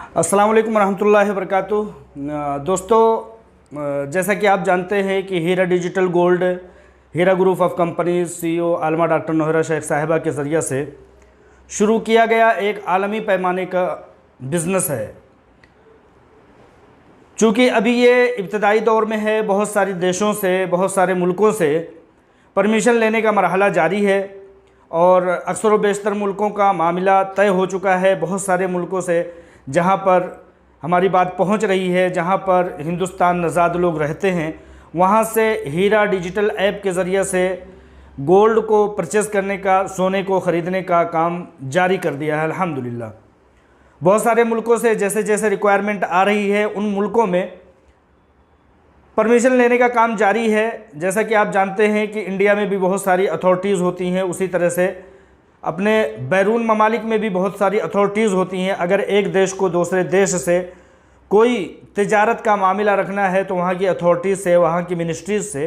अस्सलाम वालेकुम रहमतुल्लाहि वबरकातुहू। दोस्तों, जैसा कि आप जानते हैं कि Heera digital gold, Heera group of companies CEO Aalima doctor Nowhera Shaikh Sahiba के ज़रिए से शुरू किया गया एक आलमी पैमाने का बिज़नेस है। चूँकि अभी ये इब्तदाई दौर में है, बहुत सारे देशों से, बहुत सारे मुल्कों से परमिशन लेने का मरहला जारी है और अक्सर व बेशतर मुल्कों का मामला तय हो चुका है। बहुत सारे मुल्कों से जहाँ पर हमारी बात पहुँच रही है, जहाँ पर हिंदुस्तान नज़ाद लोग रहते हैं, वहाँ से हीरा डिजिटल ऐप के ज़रिए से गोल्ड को परचेज़ करने का, सोने को ख़रीदने का काम जारी कर दिया है अल्हम्दुलिल्लाह। बहुत सारे मुल्कों से जैसे जैसे रिक्वायरमेंट आ रही है, उन मुल्कों में परमिशन लेने का काम जारी है। जैसा कि आप जानते हैं कि इंडिया में भी बहुत सारी अथॉरिटीज़ होती हैं, उसी तरह से अपने बैरून ममालिक में भी बहुत सारी अथॉरिटीज़ होती हैं। अगर एक देश को दूसरे देश से कोई तिजारत का मामला रखना है तो वहाँ की अथॉरिटीज़ से, वहाँ की मिनिस्ट्रीज़ से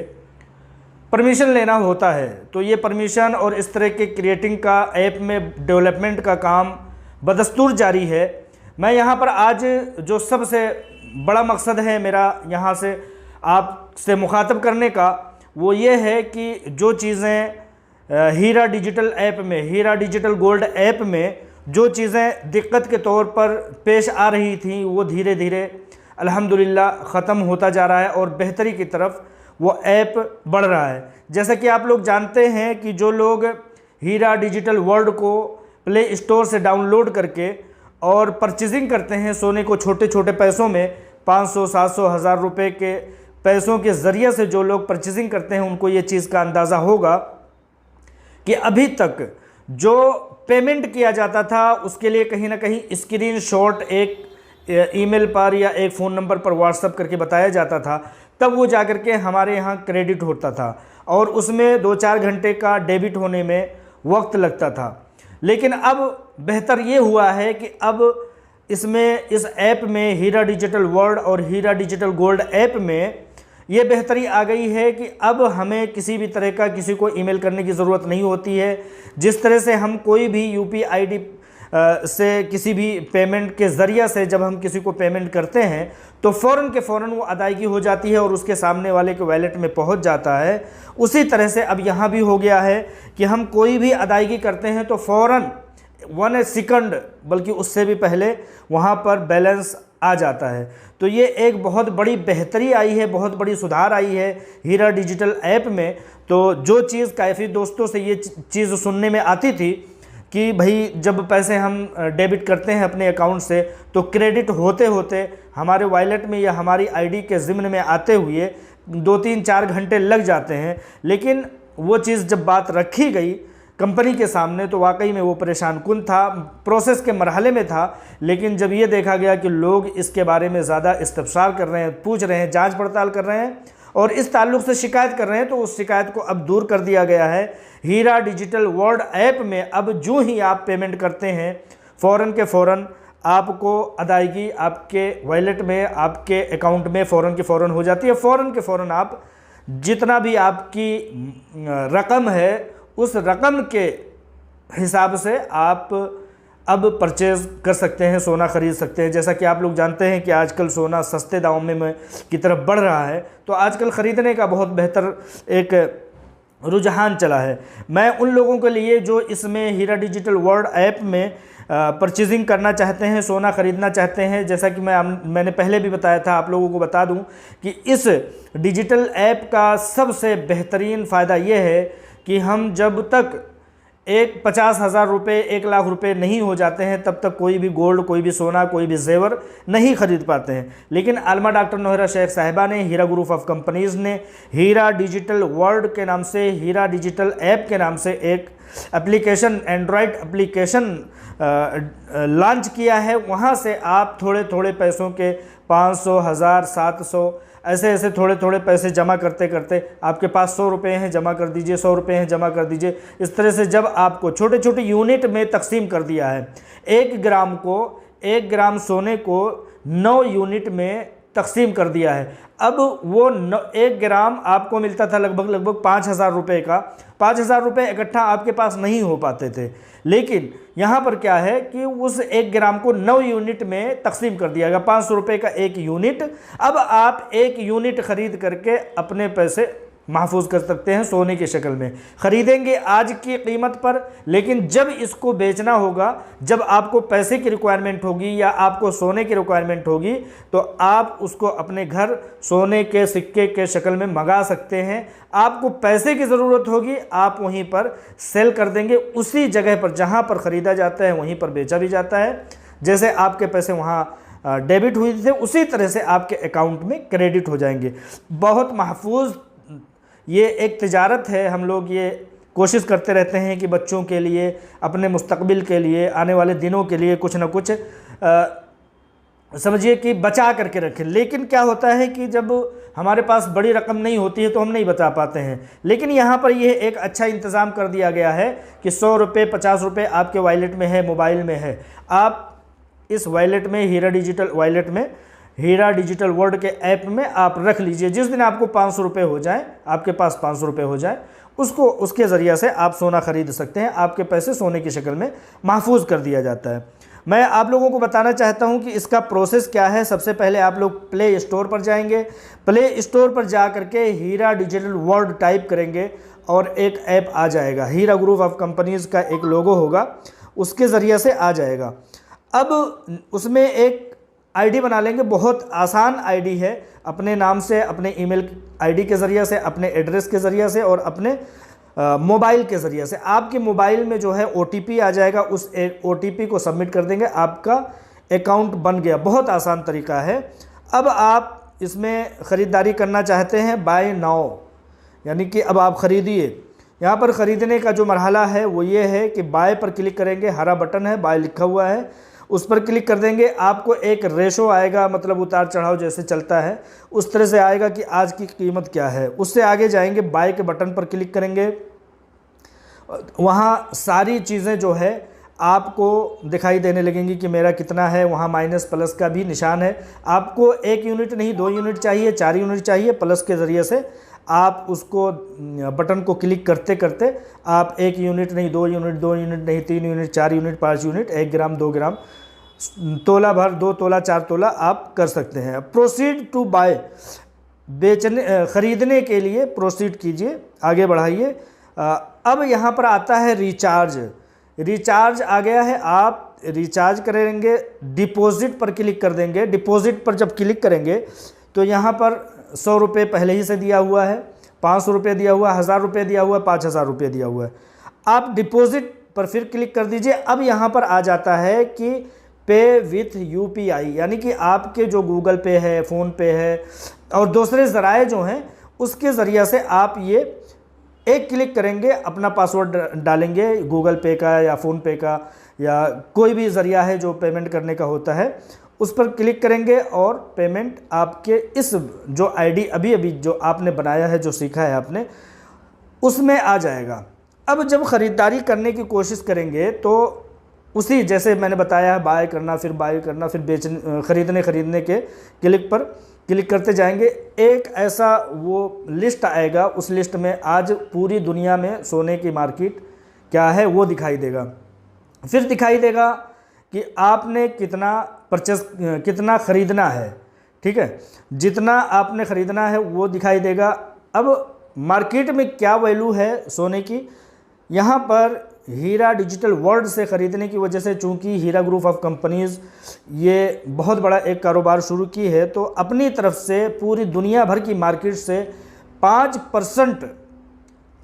परमिशन लेना होता है। तो ये परमिशन और इस तरह के क्रिएटिंग का, ऐप में डेवलपमेंट का काम बदस्तूर जारी है। मैं यहाँ पर आज जो सबसे बड़ा मकसद है मेरा यहाँ से आपसे मुखातब करने का, वो ये है कि जो चीज़ें हीरा डिजिटल ऐप में, हीरा डिजिटल गोल्ड ऐप में जो चीज़ें दिक्कत के तौर पर पेश आ रही थी, वो धीरे धीरे अल्हम्दुलिल्लाह ख़त्म होता जा रहा है और बेहतरी की तरफ वो ऐप बढ़ रहा है। जैसा कि आप लोग जानते हैं कि जो लोग हीरा डिजिटल वर्ल्ड को प्ले स्टोर से डाउनलोड करके और परचेजिंग करते हैं सोने को छोटे छोटे पैसों में, 500, 700, 1000 रुपये के पैसों के ज़रिए से जो लोग परचेजिंग करते हैं, उनको ये चीज़ का अंदाज़ा होगा कि अभी तक जो पेमेंट किया जाता था उसके लिए कहीं ना कहीं स्क्रीनशॉट एक ईमेल पर या एक फ़ोन नंबर पर व्हाट्सअप करके बताया जाता था, तब वो जाकर के हमारे यहाँ क्रेडिट होता था और उसमें 2-4 घंटे का डेबिट होने में वक्त लगता था। लेकिन अब बेहतर ये हुआ है कि अब इसमें, इस ऐप में, हीरा डिजिटल वर्ल्ड और हीरा डिजिटल गोल्ड ऐप में ये बेहतरी आ गई है कि अब हमें किसी भी तरह का किसी को ईमेल करने की ज़रूरत नहीं होती है। जिस तरह से हम कोई भी यूपीआईडी से किसी भी पेमेंट के ज़रिए से जब हम किसी को पेमेंट करते हैं तो फ़ौरन के फ़ौरन वो अदायगी हो जाती है और उसके सामने वाले के वैलेट में पहुंच जाता है। उसी तरह से अब यहाँ भी हो गया है कि हम कोई भी अदायगी करते हैं तो फ़ौरन 1 सेकंड, बल्कि उससे भी पहले वहाँ पर बैलेंस आ जाता है। तो ये एक बहुत बड़ी बेहतरी आई है, बहुत बड़ी सुधार आई है हीरा डिजिटल ऐप में। तो जो चीज़ काफ़ी दोस्तों से ये चीज़ सुनने में आती थी कि भाई जब पैसे हम डेबिट करते हैं अपने अकाउंट से तो क्रेडिट होते होते हमारे वॉलेट में या हमारी आईडी के ज़िम्न में आते हुए 2-3-4 घंटे लग जाते हैं। लेकिन वो चीज़ जब बात रखी गई कंपनी के सामने तो वाकई में वो परेशान कुन था, प्रोसेस के मरहले में था। लेकिन जब ये देखा गया कि लोग इसके बारे में ज़्यादा इस्तफसार कर रहे हैं, पूछ रहे हैं, जांच पड़ताल कर रहे हैं और इस ताल्लुक़ से शिकायत कर रहे हैं, तो उस शिकायत को अब दूर कर दिया गया है। हीरा डिजिटल वर्ल्ड ऐप में अब जो ही आप पेमेंट करते हैं, फ़ौरन के फ़ौरन आपको अदायगी आपके वॉलेट में, आपके अकाउंट में फ़ौरन के फ़ौरन हो जाती है। फ़ौरन के फ़ौरन आप जितना भी आपकी रकम है, उस रकम के हिसाब से आप अब परचेज़ कर सकते हैं, सोना ख़रीद सकते हैं। जैसा कि आप लोग जानते हैं कि आजकल सोना सस्ते दामों में की तरफ बढ़ रहा है, तो आजकल ख़रीदने का बहुत बेहतर एक रुझान चला है। मैं उन लोगों के लिए जो इसमें हीरा डिजिटल वर्ल्ड ऐप में परचेजिंग करना चाहते हैं, सोना ख़रीदना चाहते हैं, जैसा कि मैंने पहले भी बताया था, आप लोगों को बता दूं कि इस डिजिटल ऐप का सबसे बेहतरीन फ़ायदा ये है कि हम जब तक 50,000 रुपये, 1 लाख रुपये नहीं हो जाते हैं तब तक कोई भी गोल्ड, कोई भी सोना, कोई भी जेवर नहीं खरीद पाते हैं। लेकिन आलमा डॉक्टर नोहरा शेख साहिबा ने, हीरा ग्रुप ऑफ कंपनीज़ ने हीरा डिजिटल वर्ल्ड के नाम से, हीरा डिजिटल ऐप के नाम से एक एप्लीकेशन, एंड्रॉयड एप्लीकेशन लॉन्च किया है। वहाँ से आप थोड़े थोड़े पैसों के 500, 1000, 700 ऐसे थोड़े थोड़े पैसे जमा करते करते आपके पास 100 रुपये हैं, जमा कर दीजिए, 100 रुपये हैं, जमा कर दीजिए। इस तरह से जब आपको छोटे छोटे यूनिट में तकसीम कर दिया है, 1 ग्राम को, 1 ग्राम सोने को 9 यूनिट में तकसीम कर दिया है। अब वो 1 ग्राम आपको मिलता था लगभग 5,000 रुपये का। 5,000 रुपये इकट्ठा आपके पास नहीं हो पाते थे, लेकिन यहाँ पर क्या है कि उस 1 ग्राम को 9 यूनिट में तकसीम कर दिया गया, 500 रुपये का 1 यूनिट। अब आप 1 यूनिट ख़रीद करके अपने पैसे महफूज कर सकते हैं सोने की शक्ल में। ख़रीदेंगे आज की कीमत पर, लेकिन जब इसको बेचना होगा, जब आपको पैसे की रिक्वायरमेंट होगी या आपको सोने की रिक्वायरमेंट होगी, तो आप उसको अपने घर सोने के सिक्के के शक्ल में मंगा सकते हैं। आपको पैसे की ज़रूरत होगी, आप वहीं पर सेल कर देंगे, उसी जगह पर जहाँ पर ख़रीदा जाता है वहीं पर बेचा भी जाता है। जैसे आपके पैसे वहाँ डेबिट हुए थे, उसी तरह से आपके अकाउंट में क्रेडिट हो जाएंगे। बहुत महफूज ये एक तिजारत है। हम लोग ये कोशिश करते रहते हैं कि बच्चों के लिए, अपने मुस्तकबिल के लिए, आने वाले दिनों के लिए कुछ ना कुछ समझिए कि बचा करके रखें। लेकिन क्या होता है कि जब हमारे पास बड़ी रकम नहीं होती है तो हम नहीं बचा पाते हैं। लेकिन यहाँ पर यह एक अच्छा इंतज़ाम कर दिया गया है कि 100 रुपये 50 रुपये आपके वॉलेट में है, मोबाइल में है। आप इस वॉलेट में, हीरा डिजिटल वॉलेट में, हीरा डिजिटल वर्ल्ड के ऐप में आप रख लीजिए। जिस दिन आपको 500 रुपये हो जाए, आपके पास 500 रुपये हो जाए, उसके ज़रिए से आप सोना ख़रीद सकते हैं। आपके पैसे सोने की शक्ल में महफूज कर दिया जाता है। मैं आप लोगों को बताना चाहता हूं कि इसका प्रोसेस क्या है। सबसे पहले आप लोग प्ले स्टोर पर जाएंगे। प्ले स्टोर पर जा करके हीरा डिजिटल वर्ल्ड टाइप करेंगे और एक ऐप आ जाएगा। हीरा ग्रुप ऑफ कंपनीज़ का एक लोगो होगा, उसके ज़रिए से आ जाएगा। अब उसमें एक आईडी बना लेंगे, बहुत आसान आईडी है। अपने नाम से, अपने ईमेल आईडी के ज़रिए से, अपने एड्रेस के ज़रिए से और अपने मोबाइल के ज़रिए से आपके मोबाइल में जो है OTP आ जाएगा। उस OTP को सबमिट कर देंगे, आपका अकाउंट बन गया। बहुत आसान तरीका है। अब आप इसमें ख़रीदारी करना चाहते हैं, बाय नाउ, यानी कि अब आप ख़रीदिए। यहाँ पर ख़रीदने का जो मरहला है वो ये है कि बाय पर क्लिक करेंगे, हरा बटन है, बाय लिखा हुआ है, उस पर क्लिक कर देंगे। आपको एक रेशो आएगा, मतलब उतार चढ़ाव जैसे चलता है उस तरह से आएगा कि आज की कीमत क्या है। उससे आगे जाएंगे, बाय के बटन पर क्लिक करेंगे। वहाँ सारी चीज़ें जो है आपको दिखाई देने लगेंगी कि मेरा कितना है। वहाँ माइनस प्लस का भी निशान है। आपको 1 यूनिट नहीं, 2 यूनिट चाहिए, 4 यूनिट चाहिए, प्लस के ज़रिए से आप उसको बटन को क्लिक करते करते आप 1 यूनिट नहीं, 2 यूनिट, 2 यूनिट नहीं, 3 यूनिट, 4 यूनिट, 5 यूनिट, 1 ग्राम, 2 ग्राम, तोला भर, 2 तोला, 4 तोला आप कर सकते हैं। प्रोसीड टू बाय, ख़रीदने के लिए प्रोसीड कीजिए, आगे बढ़ाइए। अब यहाँ पर आता है रिचार्ज। रिचार्ज आ गया है, आप रिचार्ज करेंगे, डिपॉजिट पर क्लिक कर देंगे। डिपॉजिट पर जब क्लिक करेंगे तो यहाँ पर 100 रुपये पहले ही से दिया हुआ है, 500 रुपये दिया हुआ है, 1000 रुपये दिया हुआ है, 5000 रुपये दिया हुआ है। आप डिपॉजिट पर फिर क्लिक कर दीजिए। अब यहाँ पर आ जाता है कि पे विथ UPI, यानी कि आपके जो गूगल पे है, फ़ोन पे है और दूसरे ज़राए जो हैं उसके ज़रिए से आप ये एक क्लिक करेंगे, अपना पासवर्ड डालेंगे गूगल पे का या फ़ोन पे का या कोई भी ज़रिया है जो पेमेंट करने का होता है, उस पर क्लिक करेंगे और पेमेंट आपके इस जो आईडी अभी जो आपने बनाया है, जो सीखा है आपने, उसमें आ जाएगा। अब जब ख़रीदारी करने की कोशिश करेंगे तो उसी जैसे मैंने बताया है, बाय करना, फिर बेचने, ख़रीदने के क्लिक पर क्लिक करते जाएंगे। एक ऐसा वो लिस्ट आएगा, उस लिस्ट में आज पूरी दुनिया में सोने की मार्केट क्या है वो दिखाई देगा। फिर दिखाई देगा कि आपने कितना ख़रीदना है, ठीक है, जितना आपने ख़रीदना है वो दिखाई देगा। अब मार्केट में क्या वैल्यू है सोने की, यहाँ पर हीरा डिजिटल वर्ल्ड से ख़रीदने की वजह से, चूँकि हीरा ग्रुप ऑफ कंपनीज़ ये बहुत बड़ा एक कारोबार शुरू की है, तो अपनी तरफ से पूरी दुनिया भर की मार्केट से 5%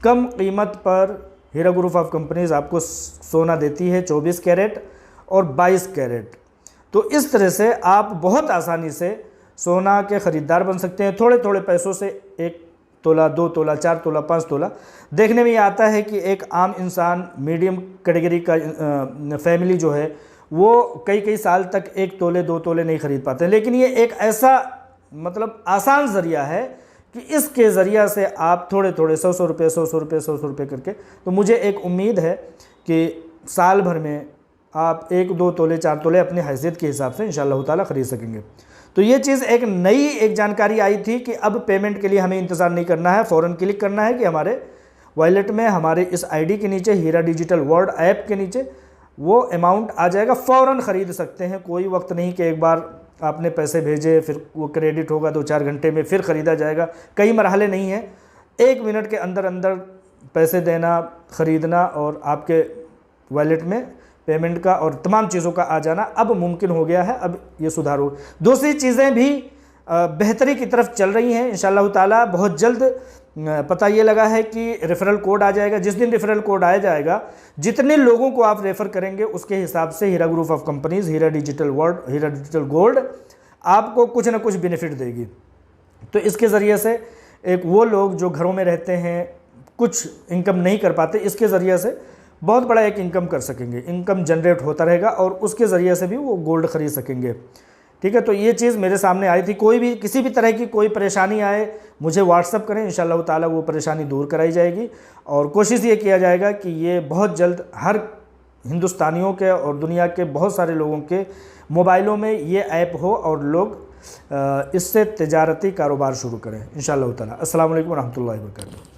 कम कीमत पर हीरा ग्रुप ऑफ कंपनीज़ आपको सोना देती है, 24 कैरेट और 22 कैरेट। तो इस तरह से आप बहुत आसानी से सोना के ख़रीदार बन सकते हैं। थोड़े थोड़े पैसों से 1 तोला, 2 तोला, 4 तोला, 5 तोला। देखने में ये आता है कि एक आम इंसान, मीडियम कैटेगरी का फैमिली जो है वो कई साल तक 1 तोले 2 तोले नहीं ख़रीद पाते। लेकिन ये एक ऐसा मतलब आसान ज़रिया है कि इसके ज़रिया से आप थोड़े 100 रुपये करके, तो मुझे एक उम्मीद है कि साल भर में आप 1 2 तोले 4 तोले अपनी हैसियत के हिसाब से इंशाअल्लाह ताला ख़रीद सकेंगे। तो ये चीज़ एक नई एक जानकारी आई थी कि अब पेमेंट के लिए हमें इंतज़ार नहीं करना है, फ़ौरन क्लिक करना है कि हमारे वॉलेट में हमारे इस आईडी के नीचे हीरा डिजिटल वर्ल्ड ऐप के नीचे वो अमाउंट आ जाएगा, फ़ौरन ख़रीद सकते हैं। कोई वक्त नहीं कि एक बार आपने पैसे भेजे फिर वो क्रेडिट होगा 2-4 घंटे में फिर ख़रीदा जाएगा, कई मरहले नहीं हैं। 1 मिनट के अंदर अंदर पैसे देना, ख़रीदना और आपके वॉलेट में पेमेंट का और तमाम चीज़ों का आ जाना अब मुमकिन हो गया है। अब ये सुधार हो, दूसरी चीज़ें भी बेहतरी की तरफ चल रही हैं इंशाअल्लाह ताला। बहुत जल्द पता ये लगा है कि रेफरल कोड आ जाएगा। जिस दिन रेफरल कोड आ जाएगा, जितने लोगों को आप रेफ़र करेंगे उसके हिसाब से Heera group of companies, Heera digital world, Heera digital gold आपको कुछ ना कुछ बेनिफिट देगी। तो इसके ज़रिए से एक वो लोग जो घरों में रहते हैं, कुछ इनकम नहीं कर पाते, इसके ज़रिए से बहुत बड़ा एक इनकम कर सकेंगे, इनकम जनरेट होता रहेगा और उसके ज़रिए से भी वो गोल्ड ख़रीद सकेंगे। ठीक है, तो ये चीज़ मेरे सामने आई थी। कोई भी किसी भी तरह की कोई परेशानी आए मुझे व्हाट्सअप करें, इंशाअल्लाह ताला वो परेशानी दूर कराई जाएगी और कोशिश ये किया जाएगा कि ये बहुत जल्द हर हिंदुस्तानियों के और दुनिया के बहुत सारे लोगों के मोबाइलों में ये ऐप हो और लोग इससे तिजारती कारोबार शुरू करें इंशाअल्लाह ताला। अस्सलाम वालेकुम रहमतुल्लाहि व बरकातहू।